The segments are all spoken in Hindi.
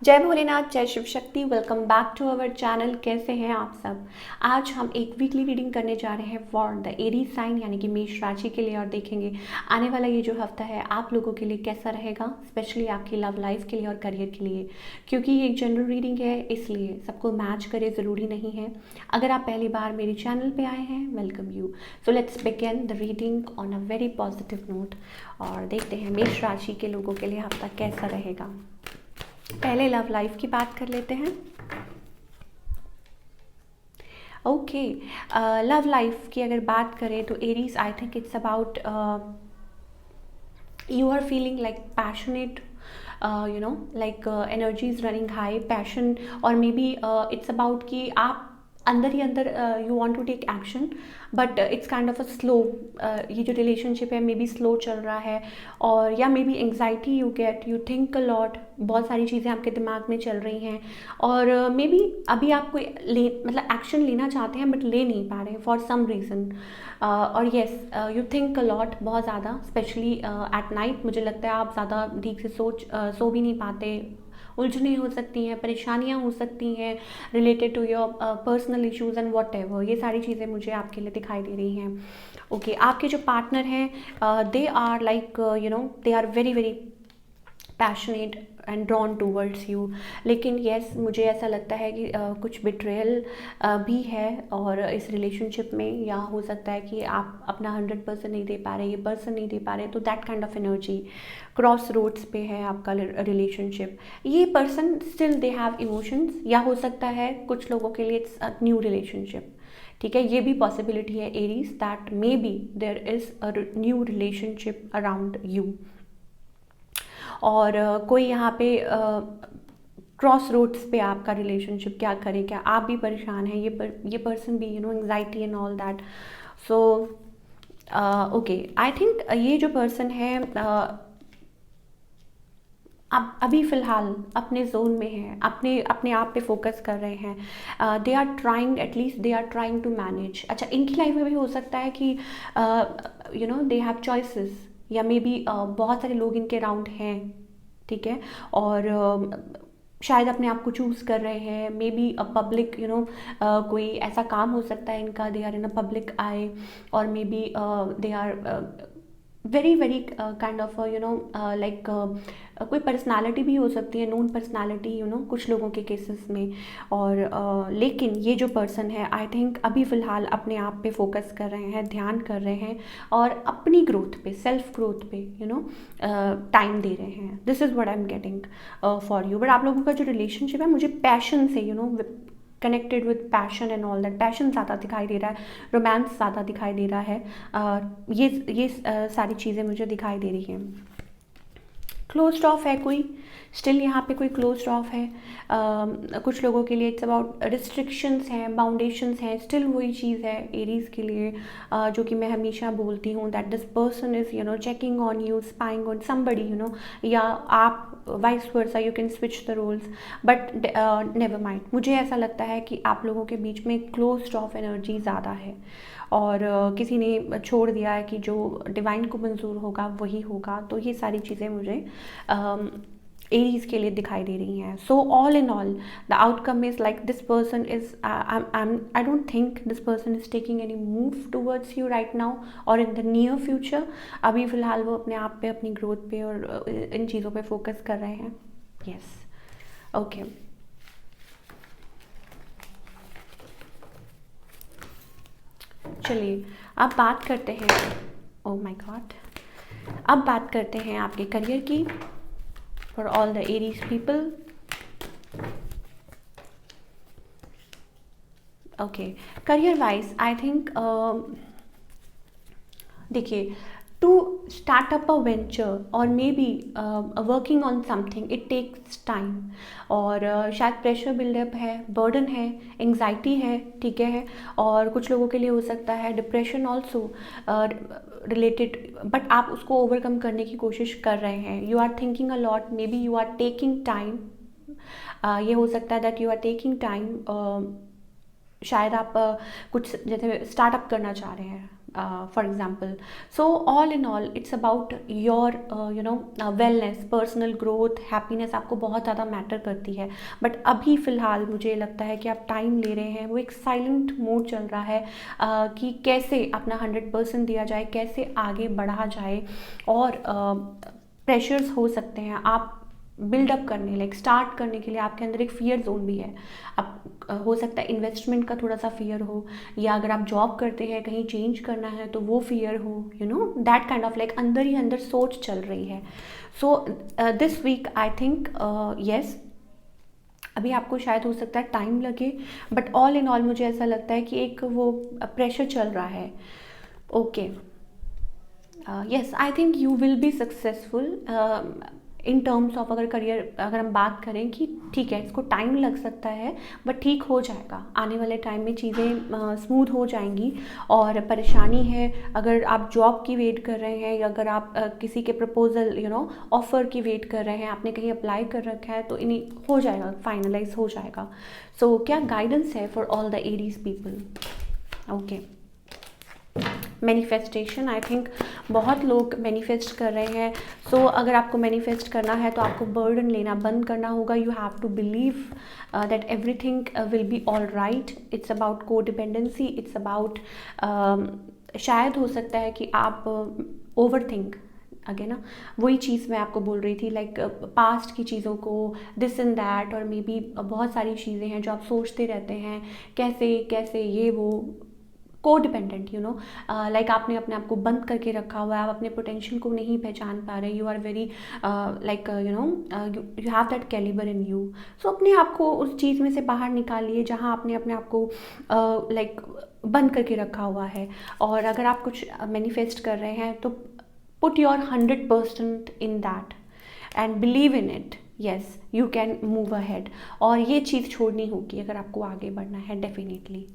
जय भोलेनाथ, जय Shiv Shakti. Welcome back to our channel. कैसे हैं आप सब। आज हम एक वीकली रीडिंग करने जा रहे हैं फॉर द एरीज साइन यानी कि मेष राशि के लिए, और देखेंगे आने वाला ये जो हफ्ता है आप लोगों के लिए कैसा रहेगा, स्पेशली आपकी लव लाइफ के लिए और करियर के लिए। क्योंकि ये एक जनरल रीडिंग है, इसलिए सबको मैच करे ज़रूरी नहीं है। अगर आप पहली बार मेरे चैनल पर आए हैं, welcome you. So let's begin the reading on a very positive note और देखते हैं मेष राशि के लोगों के लिए हफ्ता कैसा रहेगा। पहले लव लाइफ की बात कर लेते हैं। ओके, लव लाइफ की अगर बात करें तो Aries, I think it's about you are feeling like passionate, like energy is running high, passion, or maybe it's about कि आप अंदर ही अंदर you want to take action, but it's kind of a slow. ये जो रिलेशनशिप है मे बी स्लो चल रहा है, और या may be anxiety you get, you think a lot, बहुत सारी चीज़ें आपके दिमाग में चल रही हैं, और मे बी अभी आप कोई मतलब एक्शन लेना चाहते हैं बट ले नहीं पा रहे हैं फॉर सम रीज़न। और yes, you think a lot, बहुत ज़्यादा, स्पेशली एट नाइट। मुझे लगता है आप ज़्यादा ठीक से सो भी नहीं पाते। उलझनें हो सकती हैं, परेशानियां हो सकती हैं related to your personal issues and whatever. ये सारी चीज़ें मुझे आपके लिए दिखाई दे रही हैं। ओके, आपके जो पार्टनर हैं they are like they are very very passionate and drawn towards you. लेकिन येस, मुझे ऐसा लगता है कि कुछ बिट्रेयल भी है और इस रिलेशनशिप में, या हो सकता है कि आप अपना 100% नहीं दे पा रहे, ये पर्सन नहीं दे पा रहे, तो that kind of energy. Cross roads पे है आपका रिलेशनशिप। ये person still they have emotions, या हो सकता है कुछ लोगों के लिए इट्स अ न्यू रिलेशनशिप। ठीक है, ये भी पॉसिबिलिटी है Aries, that maybe there is a new relationship around you. और कोई यहाँ पे क्रॉस रोड्स पे आपका रिलेशनशिप, क्या करें, क्या आप भी परेशान हैं, ये पर्सन भी anxiety and all that. So okay, I think ये जो पर्सन है अब अभी फ़िलहाल अपने जोन में हैं, अपने अपने आप पे फोकस कर रहे हैं। They are trying, at least they are trying to manage. अच्छा, इनकी लाइफ में भी हो सकता है कि दे हैव चॉइसेस, या मे बी बहुत सारे लोग इनके अराउंड हैं, ठीक है, और शायद अपने आप को चूज़ कर रहे हैं। मे बी अ पब्लिक कोई ऐसा काम हो सकता है इनका, they are in a public eye, और maybe they are very very kind of like कोई पर्सनालिटी भी हो सकती है, नोन पर्सनालिटी, कुछ लोगों के केसेस में। और लेकिन ये जो पर्सन है, आई थिंक अभी फ़िलहाल अपने आप पे फोकस कर रहे हैं, ध्यान कर रहे हैं, और अपनी ग्रोथ पे, सेल्फ ग्रोथ पे टाइम दे रहे हैं। This is what I am getting for you. But आप लोगों का जो रिलेशनशिप है, मुझे पैशन से connected with passion and all that, passion ज़्यादा दिखाई दे रहा है, रोमांस ज़्यादा दिखाई दे रहा है। ये सारी चीज़ें मुझे दिखाई दे रही हैं। क्लोज्ड ऑफ है कोई, स्टिल यहाँ पे कोई क्लोज्ड ऑफ है। कुछ लोगों के लिए इट्स अबाउट रिस्ट्रिक्शंस हैं, बाउंडेशंस हैं, स्टिल वही चीज़ है एरीज़ के लिए, जो कि मैं हमेशा बोलती हूँ, that this person is checking on you, spying on somebody, या आप vice versa, you can switch the roles, but never mind. मुझे ऐसा लगता है कि आप लोगों के बीच में क्लोज्ड ऑफ एनर्जी ज़्यादा है, और किसी ने छोड़ दिया है कि जो डिवाइन को मंजूर होगा वही होगा। तो ये सारी चीज़ें मुझे एरीज के लिए दिखाई दे रही हैं। So all in all the outcome is like this person is, I don't think this person is taking any move towards you right now और इन द नियर फ्यूचर। अभी फ़िलहाल वो अपने आप पे, अपनी ग्रोथ पे और इन चीज़ों पे फोकस कर रहे हैं। Yes, okay. चलिए अब बात करते हैं, ओह माय गॉड, अब बात करते हैं आपके करियर की for all the Aries people. Okay, career wise I think देखिए, to start up a venture और maybe working on something, it takes time, और शायद प्रेशर बिल्डअप है, बर्डन है, एंग्जाइटी है, ठीक है, और कुछ लोगों के लिए हो सकता है डिप्रेशन ऑल्सो रिलेटेड, बट आप उसको ओवरकम करने की कोशिश कर रहे हैं। You are thinking a lot, maybe you are taking time. ये हो सकता है that you are taking time, शायद आप कुछ जैसे स्टार्टअप करना चाह रहे हैं, for example. So all in all it's about your wellness, personal growth, happiness आपको बहुत ज़्यादा मैटर करती है. बट अभी फ़िलहाल मुझे लगता है कि आप टाइम ले रहे हैं, वो एक साइलेंट मोड चल रहा है कि कैसे अपना 100% दिया जाए, कैसे आगे बढ़ा जाए. और प्रेशर्स हो सकते हैं आप बिल्डअप करने, लाइक स्टार्ट करने के लिए आपके अंदर एक फियर जोन भी है. अब हो सकता है इन्वेस्टमेंट का थोड़ा सा फियर हो, या अगर आप जॉब करते हैं कहीं चेंज करना है तो वो फियर हो, दैट काइंड ऑफ, लाइक अंदर ही अंदर सोच चल रही है. So this week I think yes, अभी आपको शायद हो सकता है टाइम लगे, बट ऑल इन ऑल मुझे ऐसा लगता है कि एक वो प्रेशर चल रहा है. Okay, yes I think you will be successful in terms of, अगर करियर अगर हम बात करें कि ठीक है इसको टाइम लग सकता है बट ठीक हो जाएगा. आने वाले टाइम में चीज़ें स्मूथ हो जाएंगी. और परेशानी है अगर आप जॉब की वेट कर रहे हैं, या अगर आप किसी के प्रपोजल ऑफ़र की वेट कर रहे हैं, आपने कहीं अप्लाई कर रखा है, तो इन्हीं हो जाएगा, फाइनलाइज हो जाएगा. सो क्या गाइडेंस है for all the Aries people? Okay, manifestation, I think बहुत लोग मैनिफेस्ट कर रहे हैं. सो अगर आपको मैनिफेस्ट करना है तो आपको बर्डन लेना बंद करना होगा. You have to believe that everything will be all right. It's about codependency, it's about, शायद हो सकता है कि आप ओवर थिंक, अगे ना वही चीज़ मैं आपको बोल रही थी, लाइक पास्ट की चीज़ों को, दिस एंड दैट, और मे बी बहुत सारी चीज़ें हैं जो आप सोचते रहते हैं, कैसे कैसे ये वो, को डिपेंडेंट, लाइक आपने अपने आप को बंद करके रखा हुआ है, आप अपने पोटेंशियल को नहीं पहचान पा रहे. You are very like you have that calibre in you. So अपने आप को उस चीज़ में से बाहर निकालिए जहाँ आपने अपने आप को लाइक बंद करके रखा हुआ है. और अगर आप कुछ मैनिफेस्ट कर रहे हैं तो put your 100% in that and believe in it. Yes, you can move ahead. और ये चीज़ छोड़नी होगी अगर आपको आगे बढ़ना है, डेफिनेटली.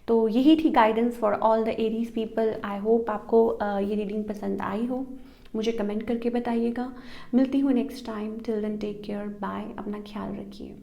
तो यही थी guidance for all the Aries people. I hope आपको ये रीडिंग पसंद आई हो. मुझे कमेंट करके बताइएगा. मिलती हूँ next time. Till then take care, bye. अपना ख्याल रखिए.